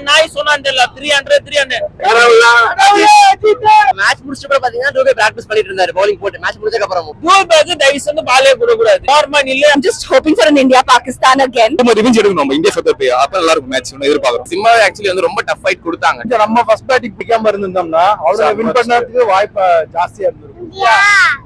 நாய் சொன்னான்னு தெரியல 300 மேட்ச் முடிச்சப்ப பாத்தீங்கன்னா டூபே பிராக்டிஸ் பண்ணிட்டு இருந்தாரு bowling போட்டு மேட்ச் முடிச்சதுக்கு அப்புறம் டூபேக்கு தயவு செஞ்சு பாலே கூடாது நார்மல் இல்ல. I'm just hoping for an India Pakistan again. நம்ம ரிவெஞ்ச் எடுக்கணும் நம்ம இந்தியா சவுத் ஆப்பிரிக்கா அப்ப நல்லா இருக்கும் மேட்ச் எதிர்பார்க்கிறோம். சிம்மாவே ஆக்சுவலி வந்து ரொம்ப டஃப் ஃபைட் கொடுத்தாங்க. நம்ம ஃபர்ஸ்ட் பேட்டிங் பிடிக்காம இருந்திருந்தோம்னா அவரை வின் பண்ணதுக்கு வாய்ப்பு ஜாஸ்தியா இருந்திருக்கும்.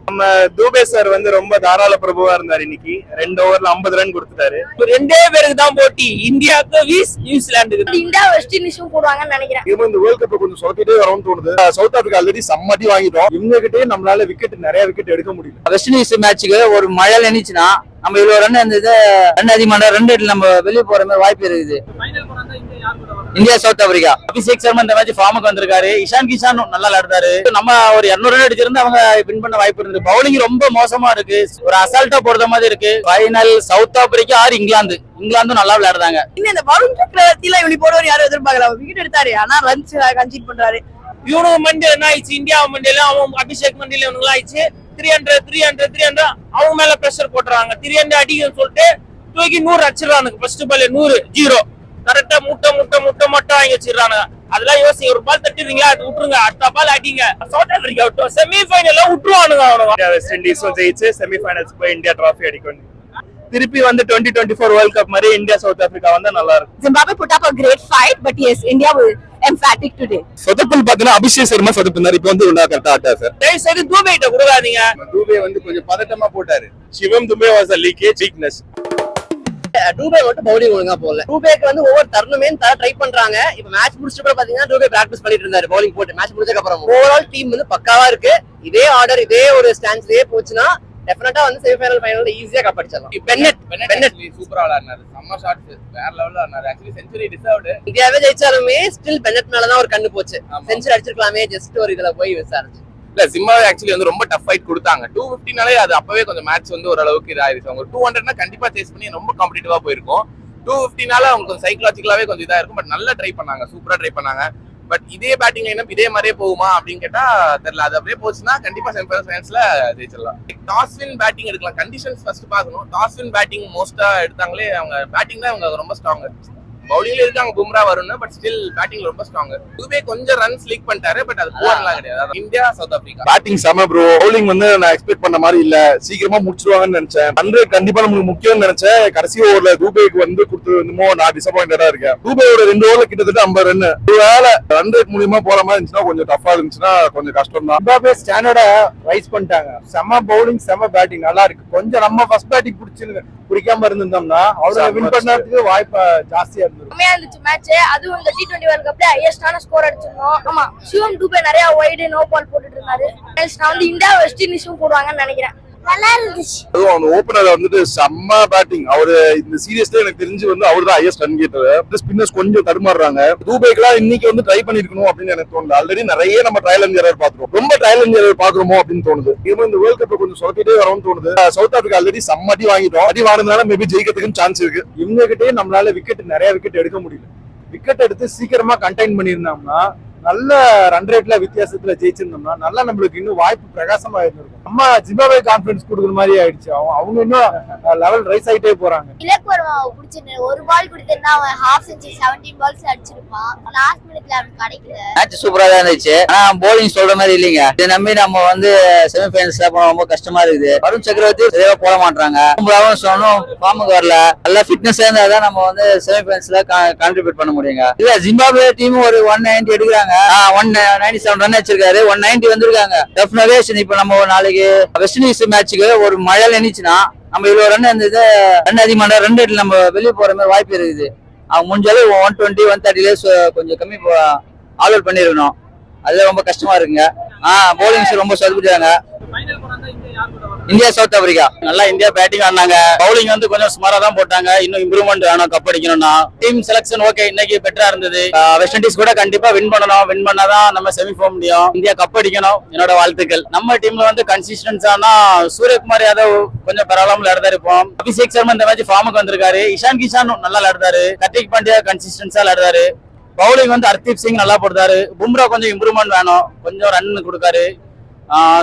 நம்ம தூபே சார் வந்து ரொம்ப தாராள பிரபுவா இருந்தாரு. இன்னைக்கு 2 ஓவர்ல 50 ரன் கொடுத்துட்டாரு. ரெண்டே பேருக்கு தான் போட்டி, இந்தியாவுக்கு வீஸ் நியூசிலாந்துக்கு. இந்தியா வெஸ்ட் இண்டீஸும் போடுவாங்கன்னு நினைக்கிறேன். இவங்க இந்த வேர்ல்ட் கப் கொஞ்சம் சொதப்பிட்டே வரும்னு தோணுது. சவுத் ஆப்பிரிக்கா ஆல்ரெடி சம்மட்டி வாங்கிட்டோம். இவங்க கிட்டே நம்மளால நிறைய விக்கெட் எடுக்க முடியல. வெஸ்ட் இண்டீஸ் மேட்சுக்கு ஒரு மழை நினைச்சுன்னா நம்ம இவ்வளவு ரன் இருந்தது ரன் அதிகமான ரன் ரேட்ல நம்ம வெளியே போற மாதிரி வாய்ப்பு இருக்குது. India south Africa. Abhishek Sharma இந்த மேட்ச் ஃபார்முக்கு வந்திருக்காரு. இஷான் கிஷான் நல்லா விளையாடுறாரு. நம்ம ஒரு 200 ரன் அடிச்சிருந்து அவங்க வின் பண்ண வாய்ப்பு இருக்கு. பவுலிங் ரொம்ப மோசமா இருக்கு, ஒரு அசால்ட்டா போடுற மாதிரி இருக்கு. ஃபைனல் சவுத் ஆப்பிரிக்கா ஆர் இங்கிலாந்தும் நல்லா விளையாடுறாங்க. இந்த வருண் சக்கரவர்த்தில இவனி போடுவார் யாரும் எதிர்பார்க்கல. விக்கெட் எடுத்தாரு, ஆனா ரன்ஸ் கன்சீட் பண்றாரு. இவனுக்கு மண்டியில என்ன ஆயிடுச்சு, இந்தியா மண்டியில அவன் அபிஷேக் மண்டியில இவனுக்கு ஆயிடுச்சு 300 அவங்க மேல பிரஷர் போட்டுறாங்க. 300 அடிக்கணும்னு சொல்லிட்டு தூக்கி 100 அடிச்சிடறானுங்க. ஃபர்ஸ்ட் பால் 100 கரெக்டா முட்டை வாங்கி வச்சிடறானுங்க. அதெல்லாம் யோசிங்க, ஒரு பால் தட்டிடுறீங்களா அது விட்டுருங்க, அடுத்த பால் அடிங்க. சவுத் ஆப்பிரிக்கா விட்டோம், செமிஃபைனல்ல விட்டுருவானுங்க அவனுங்க. வெஸ்ட் இண்டீஸும் ஜெயிச்சு செமிஃபைனல்ஸ் போய் இந்தியா டிராஃபி அடிக்கணும். திருப்பி வந்து 2024 வேர்ல்ட் கப் மாதிரி இந்தியா சவுத் ஆப்பிரிக்கா வந்தா நல்லா இருக்கும். Zimbabwe put up a great fight, but yes, India will emphatic today. சொதப்பல் பாத்தீங்கன்னா அபிஷேக் சர்மா சொதப்பினாரு. இப்போ வந்து கரெக்டா ஆட்டா சார். தயவு செய்து தூபே கிட்ட கொடுக்காதீங்க. தூபே வந்து கொஞ்சம் பதட்டமா போட்டாரு. Shivam Dube was a leakage weakness. Dube மட்டும் பவுலிங் ஒழுங்கா போடல. டூபேக்கு வந்து ஒவ்வொரு தருணமே தர ட்ரை பண்றாங்க. இப்ப மேட்ச் முடிச்சப்ப பாத்தீங்கன்னா டூபே பிராக்டிஸ் பண்ணிட்டு இருந்தாரு bowling போட்டு மேட்ச் முடிச்சதுக்கு அப்புறம். ஓவரால் டீம் வந்து பக்காவா இருக்கு. இதே ஆர்டர் இதே ஒரு ஸ்டாண்ட்ஸ்லயே போச்சுன்னா டெஃபினட்டா வந்து செமிஃபைனல் ஃபைனல்ல ஈஸியா கப் அடிச்சிடலாம். பென்னட் சூப்பரா விளையாடுனாரு. செம்ம ஷாட்ஸ் வேற லெவல்ல ஆனாரு. Actually century deserved. இந்தியாவே ஜெயிச்சாலுமே ஸ்டில் பென்னட் மேல தான் ஒரு கண்ணு போச்சு. செஞ்சுரி அடிச்சிருக்கலாமே ஜஸ்ட் ஒரு இதுல போய் விசாரிச்சு. இல்ல சிம்மாவே ஆக்சுவலி வந்து ரொம்ப டஃப் ஃபைட் கொடுத்தாங்க. 250னாலே அது அப்பவே கொஞ்சம் மேட்ச் வந்து ஓரளவுக்கு இதாயிருச்சு. அவங்க 200னா கண்டிப்பா சேஸ் பண்ணி ரொம்ப காம்படிட்டிவா போயிருக்கும். 250னால அவங்க கொஞ்சம் சைக்கலாஜிக்கலாவே கொஞ்சம் இதா இருக்கும். பட் நல்லா ட்ரை பண்ணாங்க, சூப்பரா ட்ரை பண்ணாங்க. பட் இதே பேட்டிங் லைனப் இதே மாதிரியே போகுமா அப்படின்னு கேட்டா தெரியல. அது அப்படியே போச்சுன்னா கண்டிப்பா செமிஃபைனல்ஸ்ல ஜெயிச்சிடலாம். டாஸ் வின் பேட்டிங் எடுக்கலாம். கண்டிஷன்ஸ் ஃபர்ஸ்ட் பார்க்கணும். டாஸ் வின் பேட்டிங் மோஸ்டா எடுத்தாங்களே அவங்க பேட்டிங் தான் அவங்க ரொம்ப ஸ்ட்ராங். பவுலிங்ல இருக்காங்க பும்ரா வரும்னு, பட் ஸ்டில் பேட்டிங் ரொம்ப ஸ்ட்ராங். இதுவே கொஞ்சம் ரன்ஸ் லீக் பண்ணிட்டாரு, பட் அது போர்லாம் கிடையாது. இந்தியா சவுத் ஆப்பிரிக்கா பேட்டிங் செம ப்ரோ. பவுலிங் வந்து நான் எக்ஸ்பெக்ட் பண்ண மாதிரி இல்ல. சீக்கிரமா முடிச்சிருவாங்கன்னு நினைச்சேன். 100 கண்டிப்பா நமக்கு முக்கியம்னு நினைச்சேன். கடைசி ஓவர்ல தூபேக்கு வந்து கொடுத்துருந்தமோ நான் டிசப்பாயிண்டடா இருக்கேன். தூபேயோட 2 ஓவர்ல கிட்டத்தட்ட 50 ரன். ஒருவேளை ரன் ரேட் மூலியமா போற மாதிரி இருந்துச்சுன்னா கொஞ்சம் டஃபா இருந்துச்சுன்னா கொஞ்சம் கஷ்டம் தான். சிம்பாப்வே ஸ்டாண்டர்டா ரைஸ் பண்ணிட்டாங்க. செம பவுலிங் செம பேட்டிங் நல்லா இருக்கு. கொஞ்சம் நம்ம ஃபர்ஸ்ட் பேட்டிங் பிடிக்காம இருந்திருந்தோம்னா அவரை வின் பண்ணதுக்கு வாய்ப்பு ஜாஸ்தியா இருந்திருக்கும். மேட்ச் அதுவும் இந்த T20 வேர்ல்ட் கப்ல ஹையஸ்டான ஸ்கோர் அடிச்சிருந்தோம். ஆமா, சிவம் டூபே நிறைய வைட் நோ பால் போட்டுட்டு இருந்தாரு. நான் வந்து இந்தியா வெஸ்ட் இண்டீஸும் போடுவாங்கன்னு நினைக்கிறேன். நல்லா இருந்துச்சு. அதுவும் அந்த ஓபனர் வந்துட்டு செம்ம பேட்டிங். அவரு இந்த சீரியஸ்ல எனக்கு தெரிஞ்சு வந்து அவரு தான் ஹையஸ்ட் ரன் கேட்டர். ஸ்பின்னர்ஸ் கொஞ்சம் தடுமாறுறாங்க. தூபேக்கெல்லாம் இன்னைக்கு வந்து ட்ரை பண்ணிருக்கணும் அப்படின்னு எனக்கு தோணுது. ஆல்ரெடி நிறைய நம்ம ட்ரையல் அண்ட் எரர் பாத்துறோம். ரொம்ப ட்ரையல் அண்ட் எரர் பாக்குறோமோ அப்படின்னு தோணுது. இவங்க இந்த வேர்ல்ட் கப் கொஞ்சம் சொதப்பிட்டே வரும்னு தோணுது. சவுத் ஆப்பிரிக்கா ஆல்ரெடி சம்மட்டி வாங்கிட்டோம். அடி வாங்கினால மேபி ஜெயிக்கிறதுக்கு சான்ஸ் இருக்கு. இவங்க கிட்டே நம்மளால நிறைய விக்கெட் எடுக்க முடியல. விக்கெட் எடுத்து சீக்கிரமா கண்டெயின் பண்ணிருந்தோம்னா நல்ல ரன் ரேட்ல வித்தியாசத்துல ஜெயிச்சிருந்தோம்னா நல்லா நம்மளுக்கு இன்னும் வாய்ப்பு பிரகாசமா இருந்திருக்கும். நம்ம ஜிம்பாப்வே கான்ஃபிடன்ஸ் கொடுக்குற மாதிரி ஆயிடுச்சு. அவங்க இன்னும் லெவல் ரைஸ் ஆயிட்டே போறாங்க. இலக்கு வருவான் பிடிச்சிருந்தேன். ஒரு பால் கொடுத்திருந்தா அவன் ஹாஃப் செஞ்சுரி 17 பால்ஸ் அடிச்சிருப்பான். லாஸ்ட் மினிட்ல அவனுக்கு கிடைக்கல. மேட்ச் சூப்பரா தான் இருந்துச்சு. ஆனா bowling சொல்ற மாதிரி இல்லைங்க. இதை நம்பி நம்ம வந்து செமிஃபைனல்ஸ்ல போன ரொம்ப கஷ்டமா இருக்குது. வருண் சக்கரவர்த்தி சரியா போட மாட்டாங்க. சொன்னோம் ஃபார்முக்கு வரல. நல்லா ஃபிட்னஸ் இருந்தாதான் நம்ம வந்து செமிஃபைனல்ஸ்ல கான்ட்ரிபியூட் பண்ண முடியுங்க. இல்ல ஜிம்பாப்வே டீம் ஒரு 190 எடுக்கிறாங்க. 197 ரன் வச்சிருக்காரு. 190 வந்திருக்காங்க. டெஃபினெட்லி இப்ப நம்ம நாளைக்கு வெஸ்ட் இண்டீஸ் மேட்சுக்கு ஒரு மழை நினைச்சுன்னா நம்ம இவ்வளவு ரன் இருந்தது ரன் அதிகமான ரன் ரேட்ல நம்ம வெளியே போற மாதிரி வாய்ப்பு இருக்குது. அவங்க முடிஞ்சாலும் 120 130ல கொஞ்சம் கம்மி ஆல் அவுட் பண்ணிருக்கணும். அது ரொம்ப கஷ்டமா இருக்குங்க. பவுலிங்ஸ் ரொம்ப சொதப்பிட்டாங்க. இந்தியா சவுத் ஆப்பிரிக்கா நல்லா இந்தியா பேட்டிங் ஆனாங்க. பவுலிங் வந்து கொஞ்சம் சுமாரா தான் போட்டாங்க. இன்னும் இம்ப்ரூவ்மெண்ட் வேணும் கப் அடிக்கணும்னா. டீம் செலக்ஷன் ஓகே இன்னைக்கு பெட்டரா இருந்தது. வெஸ்ட் இண்டீஸ் கூட கண்டிப்பா வின் பண்ணணும். வின் பண்ணாதான் நம்ம செமி போக முடியும். இந்தியா கப் அடிக்கணும். என்னோட வாழ்த்துக்கள். நம்ம டீம்ல வந்து கன்சிஸ்டன்ஸானா சூரியகுமார் யாதவ் கொஞ்சம் பரவாயில்லாம விளையாடுறாரு. இப்போ அபிஷேக் சர்மா இந்த மேட்ச் ஃபார்முக்கு வந்திருக்காரு. இஷான் கிஷான் நல்லா விளையாடுறாரு. ஹர்திக் பாண்டியா கன்சிஸ்டன்ஸா விளையாடுறாரு. பவுலிங் வந்து ஹர்தீப் சிங் நல்லா போடுறாரு. பும்ரா கொஞ்சம் இம்ப்ரூவ்மெண்ட் வேணும். கொஞ்சம் ரன் கொடுக்காரு.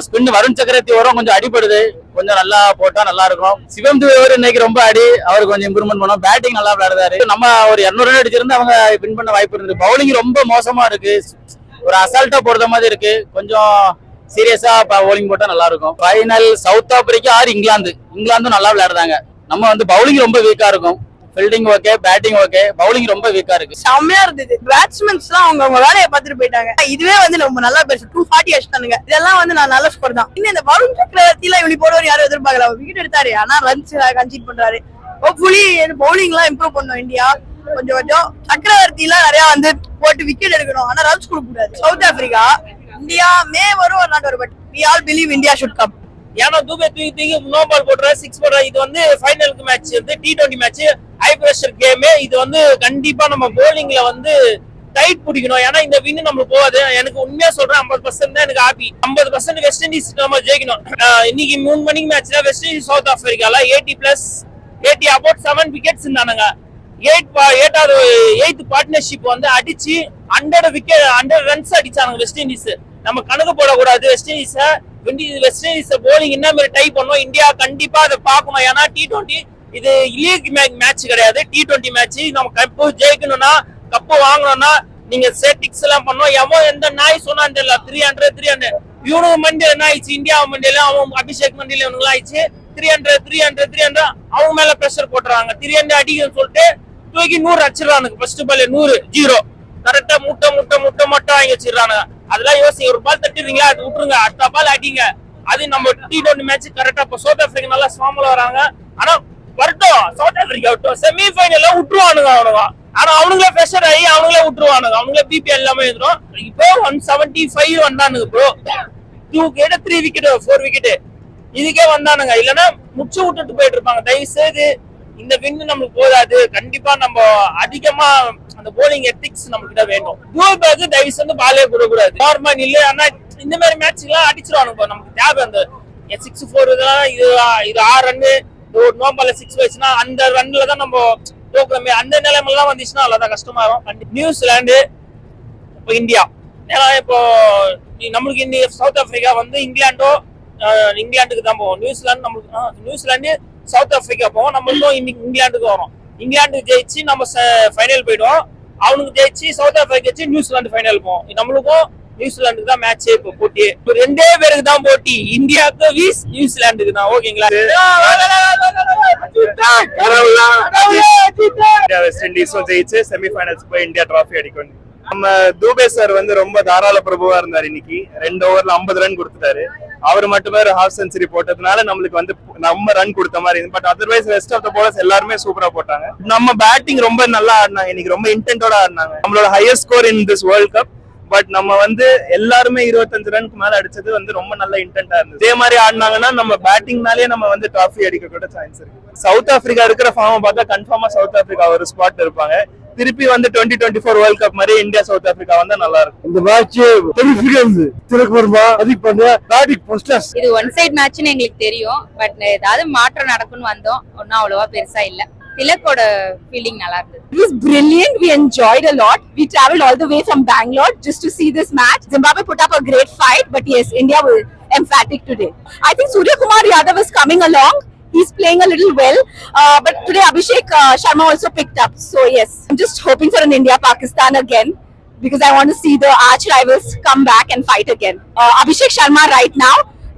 ஸ்பின் வருண் சக்கரவர்த்தி வரும் கொஞ்சம் அடிபடுது, கொஞ்சம் நல்லா போட்டா நல்லா இருக்கும். சிவம் துபே இன்னைக்கு ரொம்ப அடி, அவர் கொஞ்சம் இம்ப்ரூவ்மெண்ட் பண்ணும். பேட்டிங் நல்லா விளையாடுறாரு. நம்ம ஒரு 200 ரன் அடிச்சிருந்து அவங்க வின் பண்ண வாய்ப்பு இருந்தது. பவுலிங் ரொம்ப மோசமா இருக்கு, ஒரு அசால்ட்டா போடுற மாதிரி இருக்கு. கொஞ்சம் சீரியஸா பவுலிங் போட்டா நல்லா இருக்கும். ஃபைனல் சவுத் ஆப்பிரிக்கா ஆர் இங்கிலாந்தும் நல்லா விளையாடுறாங்க. நம்ம வந்து பவுலிங் ரொம்ப வீக்கா இருக்கும். Fielding okay, batting okay, bowling ரொம்ப வீக்கா இருக்கு. செம்மையா இருந்தது. பேட்ஸ்மேன்ஸ் எல்லாம் அவங்க வேலையை பார்த்துட்டு போயிட்டாங்க. இதுவே வந்து நம்ம நல்லா பேச 240 அடிச்சிட்டானுங்க. இதெல்லாம் வந்து நான் நல்ல ஸ்கோர் தான். இன்னும் இந்த வருண் சக்கரவர்த்தி எல்லாம் இப்படி போடுவார் யாரும் எதிர்பார்க்கல. விக்கெட் எடுத்தாரு, ஆனா ரன்ஸ் கன்சீட் பண்றாரு. ஹோப்ஃபுல்லி பவுலிங் எல்லாம் இம்ப்ரூவ் பண்ணும் இந்தியா கொஞ்சம் கொஞ்சம். சக்கரவர்த்தி எல்லாம் நிறைய வந்து போட்டு விக்கெட் எடுக்கணும், ஆனா ரன்ஸ் கொடுக்க கூடாது. சவுத் ஆப்பிரிக்கா இந்தியா வரும் ஒரு நாட் வரும். But we all believe India should come. ஏன்னா தூபே தூக்கி நோ பால் போடுற 6 போடுற. இது வந்து ஃபைனலுக்கு மேட்ச் வந்து T20 match, high pressure game. இது வந்து கண்டிப்பா நம்ம போலிங்ல வந்து டைட் பிடிக்கணும். ஏன்னா இந்த வின் நம்மளுக்கு போகாது. எனக்கு உண்மையா சொல்றேன், 50% தான் எனக்கு ஹாப்பி. 50% வெஸ்ட் இண்டீஸ் நம்ம ஜெயிக்கணும். இன்னைக்கு 3 மணிக்கு மேட்ச்ல வெஸ்ட் இண்டீஸ் சவுத் ஆப்பிரிக்கால 80 அபவுட் 7 விக்கெட்ஸ் இருந்தானுங்க. 8th பார்ட்னர்ஷிப் வந்து அடிச்சு 100 ரன்ஸ் அடிச்சாங்க வெஸ்ட் இண்டீஸ். நம்ம கணக்கு போடக்கூடாது வெஸ்ட் இண்டீஸ் போலிங் என்ன மாதிரி டைப் பண்ணோம். இந்தியா கண்டிப்பா அதை பார்க்கணும். ஏன்னா T20 இது லீக் மேட்ச் கிடையாது, T20 மேட்ச். நம்ம கப்பு ஜெயிக்கணும்னா, கப்பு வாங்கணும்னா நீங்க செட்டிக்ஸ் எல்லாம் பண்ணோம். எந்த நாய் சொன்னா தெரியல 300 இவனுக்கு மண்டியில என்ன ஆயிடுச்சு, இந்தியா மண்டியில அவன் அபிஷேக் மண்டியில இவனுக்கு ஆயிடுச்சு 300 அவங்க மேல பிரஷர் போட்டுறாங்க. 300 அடிக்கணும்னு சொல்லிட்டு தூக்கி 100 அடிச்சிடறானுங்க. ஃபர்ஸ்ட் பால் 100 கரெக்டா முட்டை வாங்கி வச்சிடறானுங்க. அதெல்லாம் யோசிங்க, ஒரு பால் தட்டிடுறீங்களா, அது விட்டுருங்க, அடுத்த பால் அடிங்க. அது நம்ம T20 மேட்ச் கரெக்டா. இப்போ சவுத் ஆப்பிரிக்கா நல்லா ஸ்வாம்ல வராங்க. ஆனா வரட்டும், சவுத் ஆப்பிரிக்கா விட்டோம், செமி ஃபைனல்ல விட்டுருவானுங்க அவனுங்க. ஆனா அவனுங்களே பிரஷர் ஆகி அவங்களே விட்டுருவானுங்க. அவங்களே பிபி எல்லாமே எழுதுறோம். இப்போ 175 வந்தானுங்க ப்ரோ. 2 விக்கெட் 3 விக்கெட் 4 விக்கெட் இதுக்கே வந்தானுங்க. இல்லைன்னா முச்சு விட்டுட்டு போயிட்டு இருப்பாங்க. தயவு செய்து இந்த வின் நம்மளுக்கு போதாது. கண்டிப்பா நம்ம அதிகமா அந்த போலிங் எத்திக்ஸ் நம்ம கிட்ட வேணும். டூபேக்கு தயவு செய்து பாலே கூடாது. நார்மல் இல்ல, ஆனா இந்த மாதிரி மேட்ச் எல்லாம் அடிச்சிருவானுங்க. நமக்கு தேவை அந்த 6-4 இதெல்லாம். இது 6 ரன்னு, ஒரு நோ பால்ல 6 வச்சுன்னா அந்த ரன்ல தான் நம்ம தோக்குறோமே. அந்த நிலைமைலாம் வந்துச்சுன்னா அவ்வளவுதான் கஷ்டமா இருக்கும். நியூசிலாந்து இப்போ இந்தியா, ஏன்னா இப்போ நம்மளுக்கு இந்த சவுத் ஆப்பிரிக்கா வந்து இங்கிலாந்துக்கு தான் போவோம். நியூசிலாந்து சவுத் ஆப்பிரிக்கா போவோம். நம்மளுக்கும் இங்கிலாந்துக்கு வரும். இங்கிலாந்துக்கு ஜெயிச்சு நம்ம ஃபைனல் போயிடுவோம். அவனுக்கு ஜெயிச்சு சவுத் ஆப்பிரிக்கா ஜெயிச்சு நியூசிலாந்து ஃபைனல் போவோம். நம்மளுக்கும் நியூசிலாந்துக்கு தான் மேட்ச். இப்போ போட்டி 2 பேருக்கு தான் போட்டி, இந்தியாவுக்கு வீஸ் நியூசிலாந்துக்கு தான். ஓகேங்களா? வெஸ்ட் இண்டீஸும் ஜெயிச்சு செமிஃபைனல்ஸ் போய் இந்தியா டிராஃபி அடிக்கணும். நம்ம தூபே சார் வந்து ரொம்ப தாராள பிரபுவா இருந்தாரு. இன்னைக்கு 2 ஓவர்ல 50 ரன் கொடுத்துட்டாரு. அவர் மட்டுமே ஒரு ஹாஃப் செஞ்சுரி போட்டதுனால நம்மளுக்கு வந்து நம்ம ரன் கொடுத்த மாதிரி இருந்து. But otherwise rest of the bowlers எல்லாருமே சூப்பரா போட்டாங்க. நம்ம பேட்டிங் ரொம்ப நல்லா ஆடினாங்க இன்னைக்கு, ரொம்ப இன்டென்டோட ஆடினாங்க. நம்மளோட highest score in this world cup. But நம்ம வந்து எல்லாருமே 25 ரனுக்கு மேல அடிச்சது வந்து ரொம்ப நல்ல இன்டென்டா இருந்தது. இதே மாதிரி ஆடினாங்கன்னா நம்ம பேட்டிங்னாலே நம்ம வந்து டிராஃபி அடிக்க கூட சான்ஸ் இருக்கு. சவுத் ஆப்பிரிக்கா இருக்கிற ஃபார்மை பார்த்தா கன்ஃபார்மா சவுத் ஆப்பிரிக்கா ஒரு ஸ்பாட் இருப்பாங்க. திருப்பி வந்து 2024 வேர்ல்ட் கப் மாதிரி இந்தியா சவுத் ஆப்பிரிக்கா வந்தா நல்லா இருக்கும். இந்த மேட்ச் இது ஒன் சைட் மேட்ச்னு எங்களுக்கு தெரியும். பட் ஏதாவது மாற்றம் நடக்கும்னு வந்தோம். ஒன்னும் அவ்வளவா பெருசா இல்ல. திலக்கோட ஃபீல்டிங் நல்லா இருந்தது. It was brilliant. We enjoyed a lot. We traveled all the way from Bangalore just to see this match. Zimbabwe put up a great fight, but yes, India was emphatic today. I think Surya Kumar Yadav is coming along. He's playing a little well, but today Abhishek Sharma also picked up. So yes, I'm just hoping for an India-Pakistan again because I want to see the arch rivals come back and fight again. Abhishek Sharma right now,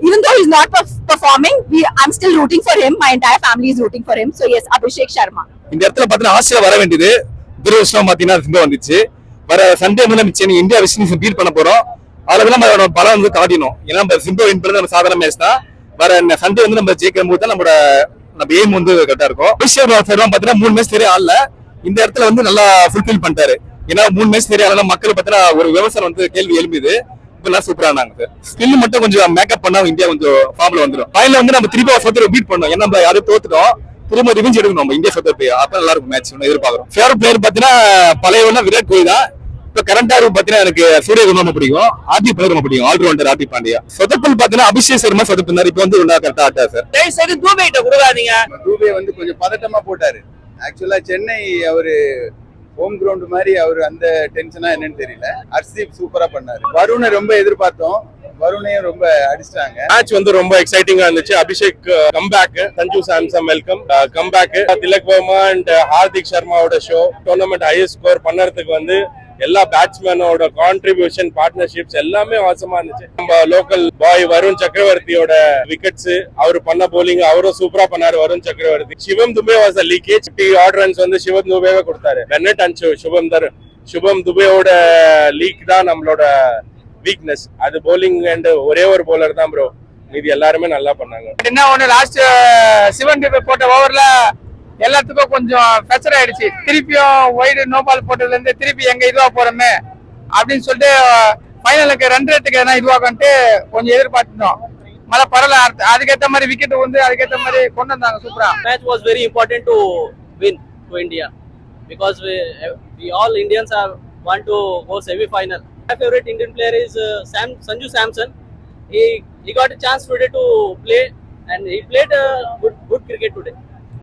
even though he's not performing, I'm still rooting for him. My entire family is rooting for him. So yes, Abhishek Sharma. இந்த இடத்துல பாத்தீங்கன்னா Australia வர வேண்டியது துரதிருஷ்டம் பாத்தீங்கன்னா Simba வந்துச்சு. வர Sunday வந்து நம்ம இந்தியா வெஸ்ட் இண்டீஸ் பீட் பண்ண போறோம். அதுல நம்ம பலம் வந்து காட்டினோம். ஏன்னா நம்ம சிம்பா வின் பண்ணது நம்ம சாதாரண மேட்ச் தான். வர சண்டே வந்து நம்ம ஜெயிக்கும் போது தான் நம்ம எய்ம் வந்து கரெக்டா இருக்கும். அபிஷேக் பாத்தீங்கன்னா 3 மேட்ச் சரியா ஆடல. இந்த இடத்துல வந்து நல்லா ஃபுல்ஃபில் பண்ணிட்டாரு. ஏன்னா 3 மேட்ச் சரியா ஆடல, மக்கள் பாத்தீங்கன்னா ஒரு விமர்சனம் வந்து கேள்வி எழுப்பியது. இப்பெல்லாம் சூப்பரா இருந்தாங்க. ஸ்கில் மட்டும் கொஞ்சம் மேக்கப் பண்ணா இந்தியா கொஞ்சம் ஃபார்ம்ல வந்துடும். ஃபைனல் வந்து நம்ம திருப்பி சவுத் பீட் பண்ணோம். ஏன்னா நம்ம யாரும் தோத்துட்டோம், திரும்ப ரிவெஞ்ச் எடுக்கணும் நம்ம இந்தியா சவுத் ஆப்பிரிக்கா. அப்ப நல்லா இருக்கும் மேட்ச் எதிர்பார்க்கிறோம். ஃபேவரட் பிளேயர் பாத்தீங்கன்னா பழையவனா விராட் கோலி தான். இப்ப கரண்டா பாத்தீங்கன்னா எனக்கு சூரியகுமார் பிடிக்கும், ஆர்டி பாண்டியா பிடிக்கும், ஆல்ரவுண்டர் ஆர்டி பாண்டியா. சொதப்பல் பாத்தீங்கன்னா அபிஷேக் சர்மா சொதப்பினார். இப்ப வந்து கரெக்டா ஆட்டா சார். தயவு செய்து தூபேட்ட கொடுக்காதீங்க. தூபே வந்து கொஞ்சம் பதட்டமா போட்டாரு. ஆக்சுவலா சென்னை அவரு ஹோம் கிரவுண்ட் மாதிரி அவரு அந்த டென்ஷனா என்னன்னு தெரியல. ஹர்ஷீப் சூப்பரா பண்ணாரு. வருணை ரொம்ப எதிர்பார்த்தோம். வருணையும் ரொம்ப அடிச்சிட்டாங்க. மேட்ச் வந்து ரொம்ப எக்ஸைட்டிங்கா இருந்துச்சு. Abhishek comeback, Sanju Samson welcome comeback, Tilak Varma and Hardik சர்மாவோட ஷோ டோர்னமெண்ட் ஹையஸ்ட் ஸ்கோர் பண்ணறதுக்கு வந்து எல்லா பேட்ஸ்மேனோட கான்ட்ரிபியூஷன் பார்ட்னர்ஷிப்ஸ் எல்லாமே அவசரமா இருந்துச்சு. நம்ம லோக்கல் பாய் வருண் சக்கரவர்த்தியோட விக்கெட்ஸ், அவர் பண்ண போலிங் அவரும் சூப்பரா பண்ணாரு. Varun Chakravarthy, Shivam Dube was a leakage 50 odd runs வந்து சிவம் துபேவே கொடுத்தாரு. பென்னட் அண்ட் சுபம் துபேவோட லீக் தான் நம்மளோட வீக்னஸ். அது போலிங் அண்ட் ஒரே ஒரு போலர் தான் ப்ரோ, மீதி எல்லாருமே நல்லா பண்ணாங்க. என்ன ஒண்ணு லாஸ்ட் சிவன் துபே போட்ட ஓவர்ல எல்லாத்துக்கும் கொஞ்சம் பிரஷர் ஆயிடுச்சு. திருப்பியும் ஒயிட் நோ பால் போட்டதுல இருந்து திருப்பி எங்க இதுவா போறோமே அப்படின்னு சொல்லிட்டு ஃபைனலுக்கு ரன் ரேட்டுக்கு எதனா இதுவாகன்ட்டு கொஞ்சம் எதிர்பார்த்துட்டோம். மழை பரல, அதுக்கேற்ற மாதிரி விக்கெட் வந்து அதுக்கேற்ற மாதிரி கொண்டு வந்தாங்க சூப்பரா. Match was very important to win to India because we all Indians want to go semi-final. My favorite Indian player is Sanju Samson. He got a chance today to play and he played good cricket today.